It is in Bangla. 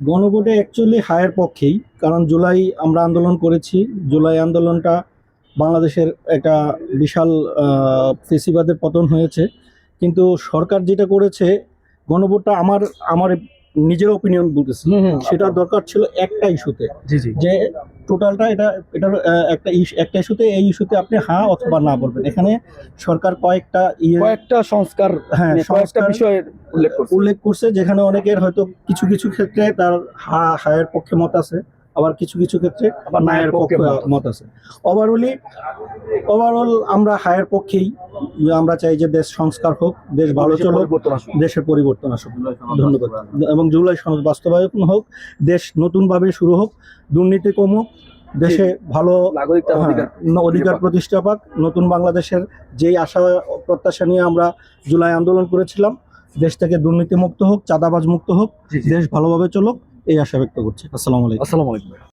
গণভোটে অ্যাকচুয়ালি হায়ের পক্ষেই, কারণ জুলাই আমরা আন্দোলন করেছি। জুলাই আন্দোলনটা বাংলাদেশের একটা বিশাল ফেসিবাদের পতন হয়েছে, কিন্তু সরকার যেটা করেছে গণভোটটা আমার আমার নিজের ওপিনিয়ন বলতেছি, সেটা দরকার ছিল একটা ইস্যুতে, জি জি যে টোটালটা এটার একটা ইস্যুতে, এই ইস্যুতে আপনি হ্যাঁ অথবা না বলবেন। এখানে সরকার কয়েকটা সংস্কার, হ্যাঁ, কয়েকটা সংস্কার বিষয়ের উল্লেখ করছে, যেখানে অনেকের হয়তো কিছু কিছু ক্ষেত্রে তার হায়ের পক্ষে মত আছে, আবার কিছু কিছু ক্ষেত্রে আবার নায়ের পক্ষে মত আছে। ওভারঅল আমরা হায়ের পক্ষেই, যে আমরা চাই যে দেশ সংস্কার হোক, দেশ ভালো চলুক, দেশের পরিবর্তন আসুক। ধন্যবাদ। এবং জুলাই সনদ বাস্তবায়ন হোক, দেশ নতুনভাবে শুরু হোক, দুর্নীতি কমুক, দেশে ভালো অধিকার প্রতিষ্ঠা পাক। নতুন বাংলাদেশের যেই আশা প্রত্যাশা নিয়ে আমরা জুলাই আন্দোলন করেছিলাম, দেশ থেকে দুর্নীতি মুক্ত হোক, চাঁদাবাজ মুক্ত হোক, দেশ ভালোভাবে চলুক, এই আশা ব্যক্ত করছি। আসসালামু আলাইকুম।